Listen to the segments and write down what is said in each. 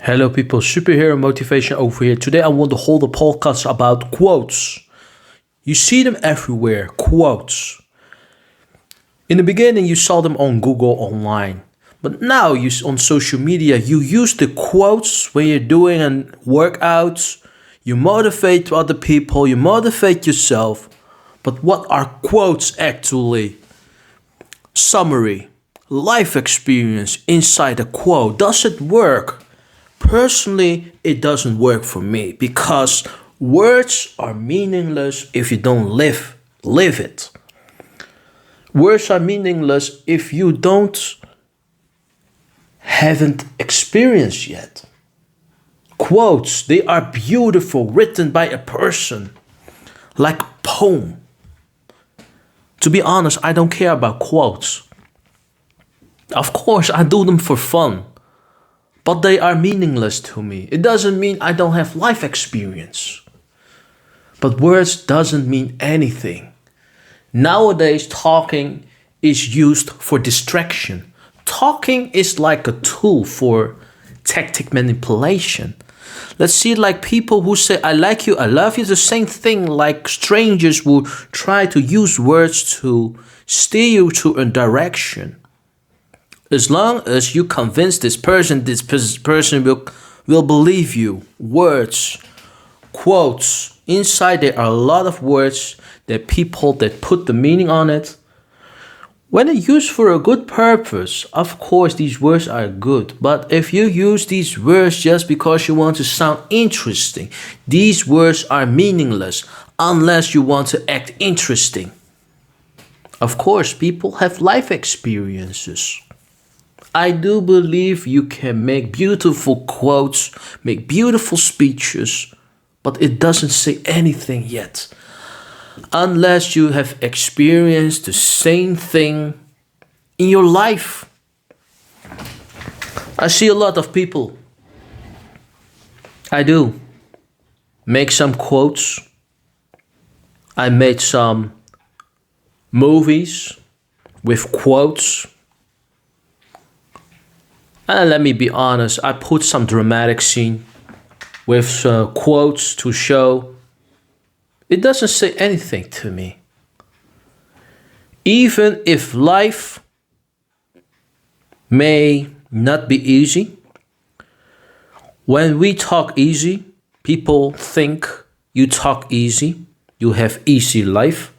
Hello, people. Superhero motivation over here. Today, I want to hold a podcast about quotes. You see them everywhere. Quotes. In the beginning, you saw them on Google online, but now you on social media. You use the quotes when you're doing an workout. You motivate other people. You motivate yourself. But what are quotes actually? Summary. Life experience inside a quote. Does it work? Personally, it doesn't work for me because words are meaningless if you don't live it. Words are meaningless if you haven't experienced yet. Quotes, they are beautiful, written by a person, like a poem. To be honest, I don't care about quotes. Of course, I do them for fun. But they are meaningless to me. It doesn't mean I don't have life experience. But words doesn't mean anything. Nowadays, talking is used for distraction. Talking is like a tool for tactic manipulation. Let's see, like people who say, I like you, I love you, the same thing like strangers who try to use words to steer you to a direction. As long as you convince this person will believe you. Words, quotes. Inside there are a lot of words that people that put the meaning on it. When they're used for a good purpose, of course these words are good. But if you use these words just because you want to sound interesting, these words are meaningless unless you want to act interesting. Of course, people have life experiences. I do believe you can make beautiful quotes, make beautiful speeches, but it doesn't say anything yet. Unless you have experienced the same thing in your life. I see a lot of people. I do. Make some quotes. I made some movies with quotes. And let me be honest, I put some dramatic scene with quotes to show it doesn't say anything to me. Even if life may not be easy, when we talk easy, people think you talk easy, you have easy life.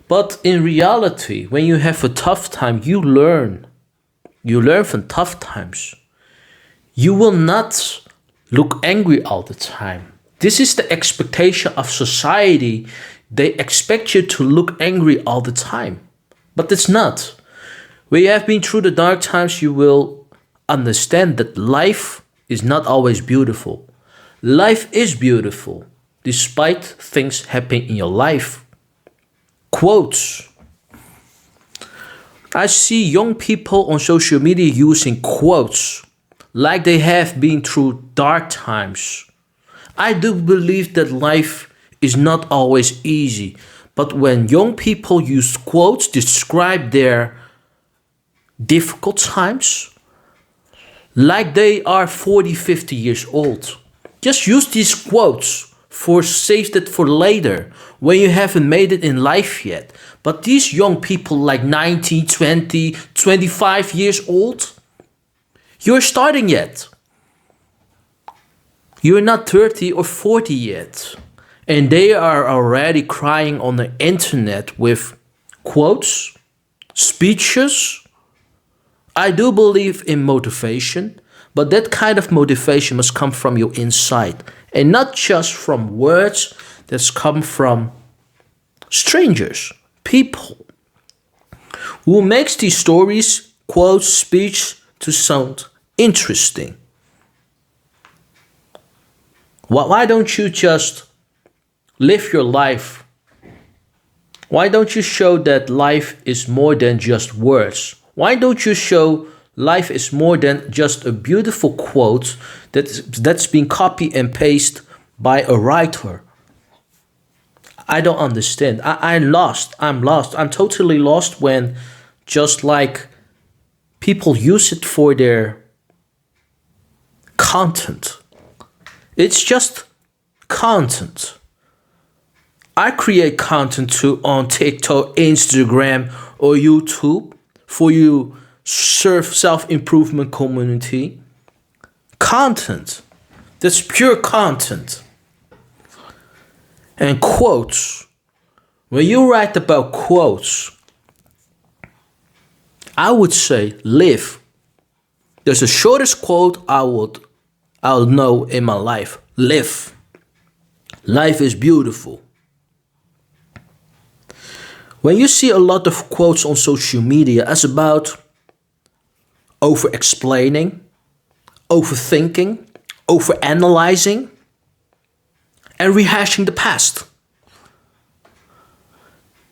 But in reality, when you have a tough time, you learn. You learn from tough times. You will not look angry all the time. This is the expectation of society. They expect you to look angry all the time. But it's not. When you have been through the dark times, you will understand that life is not always beautiful. Life is beautiful, despite things happening in your life. Quotes. I see young people on social media using quotes like they have been through dark times. I do believe that life is not always easy, but when young people use quotes to describe their difficult times, like they are 40, 50 years old, just use these quotes save that for later when you haven't made it in life yet. But these young people like 19, 20, 25 years old, you're starting yet. You're not 30 or 40 yet. And they are already crying on the internet with quotes, speeches. I do believe in motivation, but that kind of motivation must come from your inside and not just from words that come from strangers, people who makes these stories, quotes, speech to sound interesting. Why don't you just live your life? Why don't you show that life is more than just words? Why don't you show life is more than just a beautiful quote that's been copied and pasted by a writer? I don't understand. I'm lost. I'm totally lost when just like people use it for their content. It's just content. I create content too on TikTok, Instagram, or YouTube for you self-improvement community. Content. That's pure content. And quotes. When you write about quotes, I would say live. There's the shortest quote I'll know in my life. Live. Life is beautiful. When you see a lot of quotes on social media, it's about over-explaining, overthinking, overanalyzing, and rehashing the past.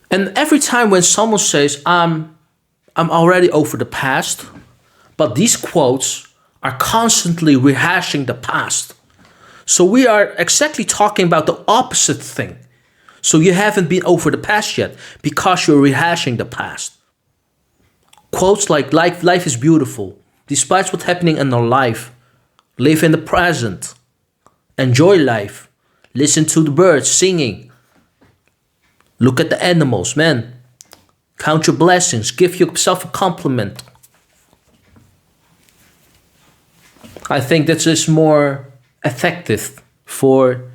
And every time when someone says, I'm already over the past, but these quotes are constantly rehashing the past. So we are exactly talking about the opposite thing. So you haven't been over the past yet because you're rehashing the past. Quotes like life is beautiful. Despite what's happening in our life, live in the present. Enjoy life. Listen to the birds singing. Look at the animals, man. Count your blessings. Give yourself a compliment. I think that is more effective for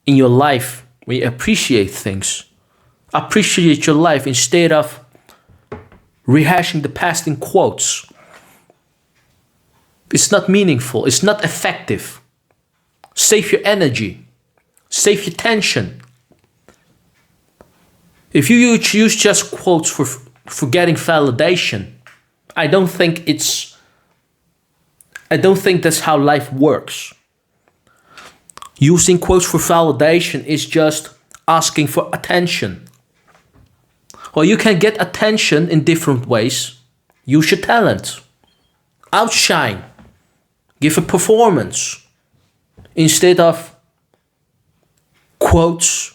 in your life. We appreciate things. Appreciate your life instead of rehashing the past in quotes. It's not meaningful. It's not effective. Save your energy. Save your tension. If you use just quotes for getting validation, I don't think that's how life works. Using quotes for validation is just asking for attention. Well, you can get attention in different ways. Use your talent. Outshine. Give a performance. Instead of quotes.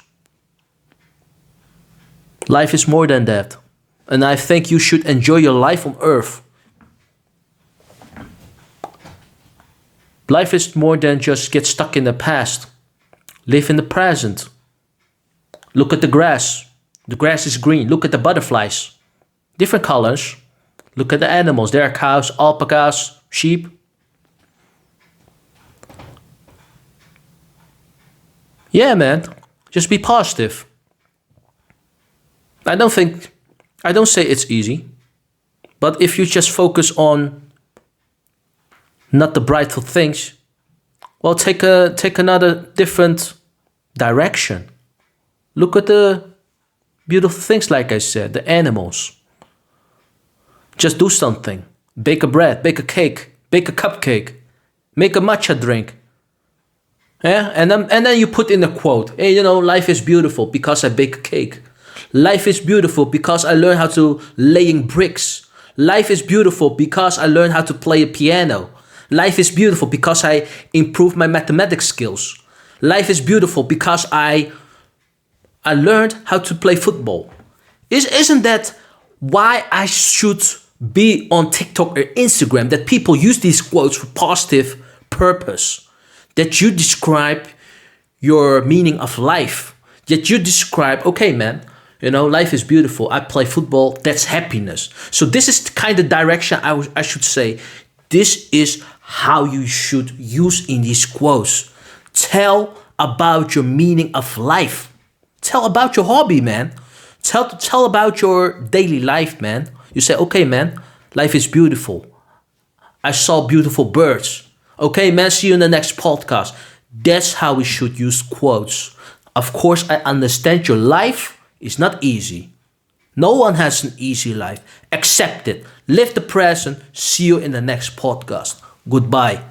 Life is more than that. And I think you should enjoy your life on earth. Life is more than just get stuck in the past. Live in the present. Look at the grass. The grass is green. Look at the butterflies. Different colors. Look at the animals. There are cows, alpacas, sheep. Yeah, man. Just be positive. I don't say it's easy. But if you just focus on not the brightful things, well, take another different direction. Look at the beautiful things, like I said, the animals. Just do something. Bake a bread, bake a cake, bake a cupcake, make a matcha drink. Yeah, and then you put in a quote. Hey, life is beautiful because I bake a cake. Life is beautiful because I learned how to laying bricks. Life is beautiful because I learned how to play a piano. Life is beautiful because I improved my mathematics skills. Life is beautiful because I learned how to play football. Isn't that why I should be on TikTok or Instagram? That people use these quotes for positive purpose. That you describe your meaning of life. That you describe, okay, man, life is beautiful. I play football. That's happiness. So this is the kind of direction I should say. This is how you should use in these quotes. Tell about your meaning of life. Tell about your hobby, man. Tell about your daily life, man. You say, okay, man, life is beautiful. I saw beautiful birds. Okay, man, see you in the next podcast. That's how we should use quotes. Of course, I understand your life is not easy. No one has an easy life. Accept it. Live the present. See you in the next podcast. Goodbye.